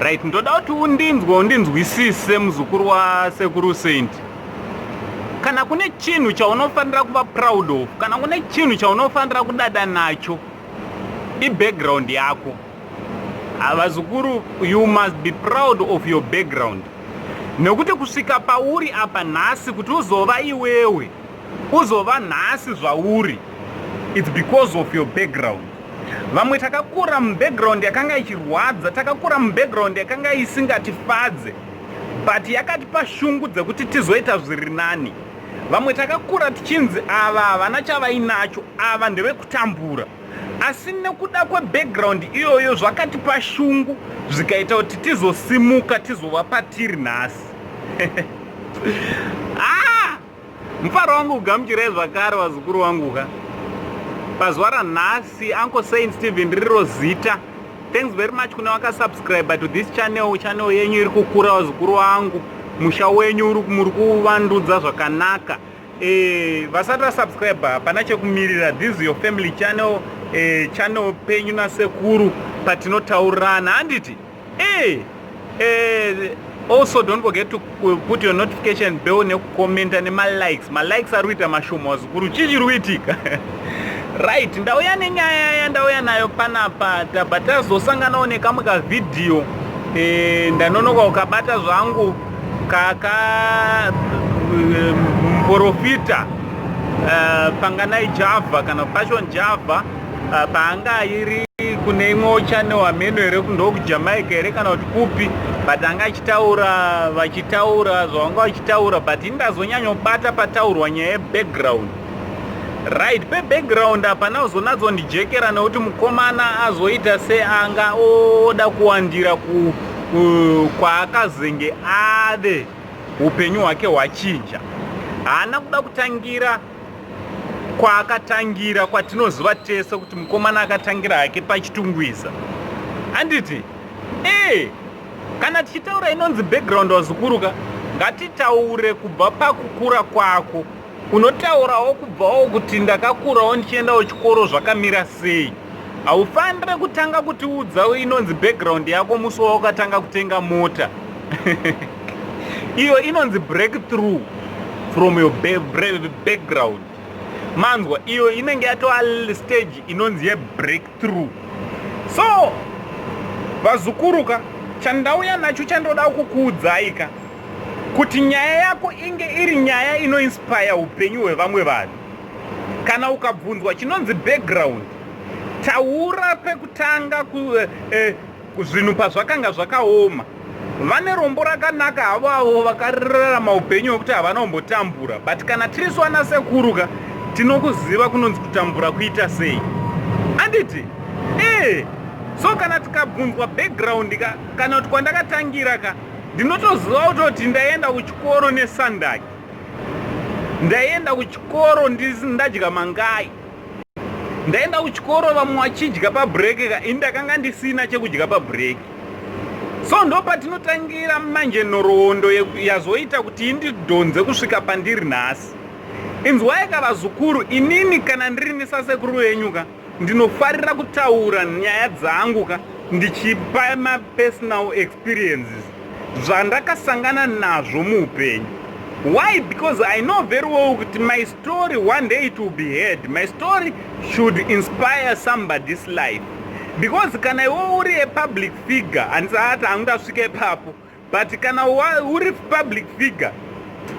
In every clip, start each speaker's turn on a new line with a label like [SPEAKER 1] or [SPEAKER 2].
[SPEAKER 1] right. Ndoda kuti undinzwisise muzukuru wasekuru Saint. Kana kune chinhu chaunofanira kuva proud of, kana kune chinhu chaunofanira kudada nacho, background yako. Vazukuru, you must be proud of your background. Nekuti kusvika pauri apa nhasi kuti uzova iwewe, uzova nhasi zvauri, it's because of your background. Vamwe takakura mubackground yakanga ichirwadza, takakura mubackground yakanga isingatifadze, but yakatipa shungu dzekuti tizoita zviri nani. Vamwe takakura tichinzi ava havana chavainacho, ava ndevekutambura. Asi nekuda kwebackground iyoyo zvakatipa shungu zvikaita kuti tizosimuka tizova patiri nhasi. Mufaro wangu ugamuchirai zvakare vazukuru vangu ka. Pazuva ranhasi Uncle Saint Stephen riro zita. Thanks very much kuna wakasubscribe to this channel yenyu iri kukura vazukuru vangu. Musha wenyu muri kuvandudza zvakanaka. Vasati vasubscribe hapana chekumirira. This is your family channel, channel penyu nasekuru patinotaurana handiti. Also don't forget to put your notification bell nekucomment nema likes. Ma likes ari kuita mashoma vazukuru. Chichiri kuitika. Right, ndauya nenyaya yandauya nayo panapa. Tabazosanganawo nekamwe kavidhiyo ndanonoka ukabata zvangu profita panganai Java kana Passion Java paanga iri kune imwe channel ameno ere ndo kuJamaica ere kana kuti kupi, but anga vachitaura zvavanga vachitaura, but indazonyanya kubata pataurwa nyaya yebackground. Right, background hapana uzonadzondijekera nekuti mukomana azoita seanga oda kuwandira kwaakazenge ade upenyu hwake hwachinja. Haana kuda kutangira kwaakatangira kwatinoziva tese kuti mukomana akatangira hake pachitungwiza. Handiti? Kana tichitaura inonzi background wazikuruka, ngatitaure kubva pakukura kwako. Unotaurawo kubvawo kuti ndakakurawo ndichiendawo chikoro zvakamira sei. Haufanire kutanga kutiudzawo inonzi background yako musi wakatanga kutenga mota. Iyo inonzi breakthrough from your background. Manzwa, iyo inenge yatova stage inonzi yebreakthrough. So, vazukuruka, chandauya nacho chandoda kukuudzaika kuti nyaya yako inge iri nyaya inoinspire upenyu hwevamwe vanhu. Kana ukabvunzwa chinonzi background, taura pekutanga zvinhu pazvakanga zvakaoma. Vane rombo rakanaka havavo vakararama upenyu hwekuti havana kumbotambura, but kana tiriswa nasekuruka tinokuziva kunonzi kutambura kuita sei. Handiti? So kana tikabvunzwa background kana kuti kwandakatangira ndinotoziva kuti ndaenda kuchikoro nesandaki, ndaenda kuchikoro ndadya mangai, ndaenda kuchikoro vamwe vachidya pabreak indakanga ndisina chekudya pabreak. So ndo patinotangira manje nhoroondo yazoita kuti indidhonze kusvika pandiri nhasi. Inzwai vazukuru, inini kana ndiri nesasekuru venyu ndinofarira kutaura nyaya dzangu ndichipa personal experiences zvandakasangana nazvo muupenyu. Why? Because I know very well that my story one day it will be heard. My story should inspire somebody's life. Because kana iwe uri a public figure, andisati handasvika ipapo, but kana uri public figure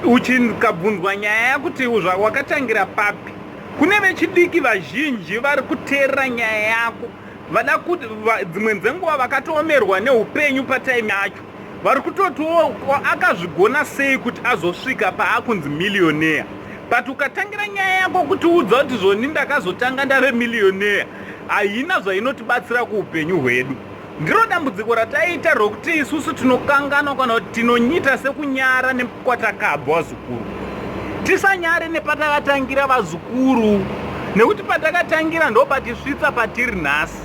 [SPEAKER 1] uchikabvunzwa nyaya yakuti wakatangira papi, kune vechidiki vazhinji vari kuteerera nyaya yako, vada kuti dzimwe dzenguva vakatoomerwa neupenyu pataimi yacho, vari kutoti akazvigona sei kuti azosvika paakunzi millionaire. But ukatangira nyaya yako kuti udza kuti zvoni ndakazotanga ndave millionaire, haina zvainotibatsira kuupenyu hwedu. Ndiro dambudziko rataita rokuti isusu tinokanganwa kana kuti tinonyita sekunyara nekwatakabva vazukuru. Tisanyare nepatakatangira vazukuru, nekuti patakatangira ndo patisvitsa patiri nhasi.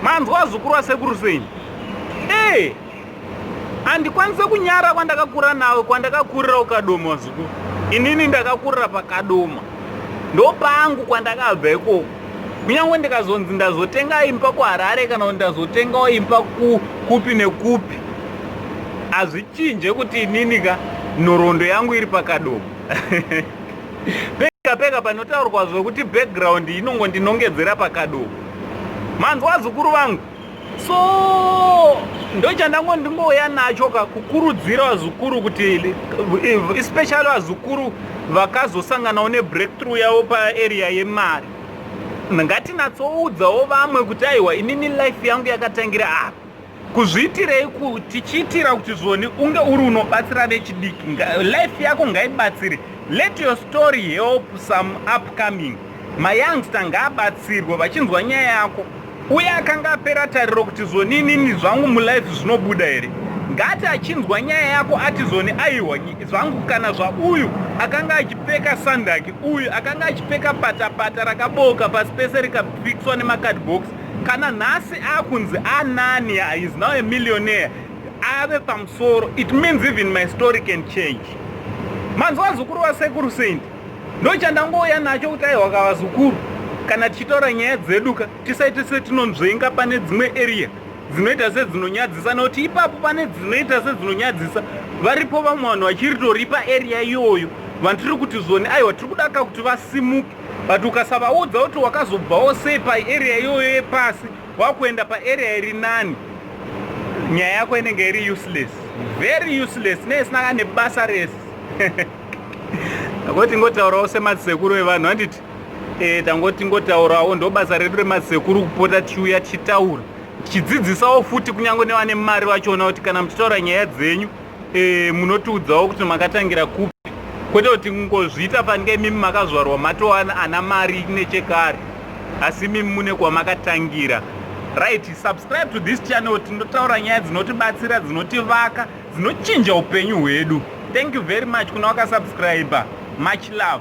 [SPEAKER 1] Manzwa vazukuru vasekuru sei? Handikwanise kunyara kwandakakura nawe, kwandakakurira ukadoma vazukuru. Inini ndakakurira pakadoma, ndo pangu kwandakabva ikoko. Kunyange ndikazonzi ndazotenga imba kuHarare kana ndazotengawo imba kupi nekupi, hazvichinje kuti ininika nhoroondo yangu iri pakadomo. Pega panotaurwa zvokuti background inongondinongedzera pakadomo. Manzwa zukuru vangu. So ndochandingouya nacho kukurudzira vazukuru kuti especially vazukuru vakazosanganawo nebreakthrough yavo paarea yemari. Ngatinatsoudzawo vamwe kuti aiwa inini life yangu yakatangira apa. Kuzviitirei tichiitira kuti zvoni unge uri unobatsira vechidiki. Life yako ngaibatsire. Let your story help some upcoming. Mayoungster ngaabatsirwe vachinzwa nyaya yako. Uye akanga apera tariro kuti zvoni inini zvangu mulife zvinobuda here. Ngati achinzwa nyaya yako ati zvoni aiwa zvangu kana zvauyu akanga achipfeka sandaki, uyu akanga achipfeka patapata rakaboka pasi pese rikafikswa nemakadbox, kana nhasi akunzi anani is now a millionaire ave pamusoro, it means even my story can change. Manzwa zukuru vasekuru sendi, ndochandangouya nacho kuti aiwa kavazukuru kana tichitaura nyaya dzeduka tisaite setinonzvenga pane dzimwe area dzinoita sedzinonyadzisa, nokuti ipapo pane dzinoita sedzinonyadzisa varipo vamwe vanhu vachiritori paarea iyoyo vanhu tiri kuti zvoni aiwa tiri kudaka kuti vasimuke, but ukasavaudza kuti wakazobvawo sei paarea iyoyo yepasi wakuenda paarea iri nani, nyaya yako inenge iri useless, very useless, neisina nebasa rese. Ngoti ngotaurawo semadzikuru evanhu handiti tangoti ngotaurawo ndobasa redu remadzikuru kupota tiuya tichitaura tichidzidzisawo futi kunyange nevane mari vachona kuti kana muchitaura nyaya dzenyu munotiudzawo kuti makatangira kupi, kwete kuti ngozviita pange mimi makazvarwa matowana ana mari nechekare, asi mimi mune kwamakatangira. Right, subscribe to this channel. Tinotaura nyaya dzinotibatsira, dzinotivaka, dzinochinja upenyu hwedu. Thank you very much kuna wakasubscriber. Much love.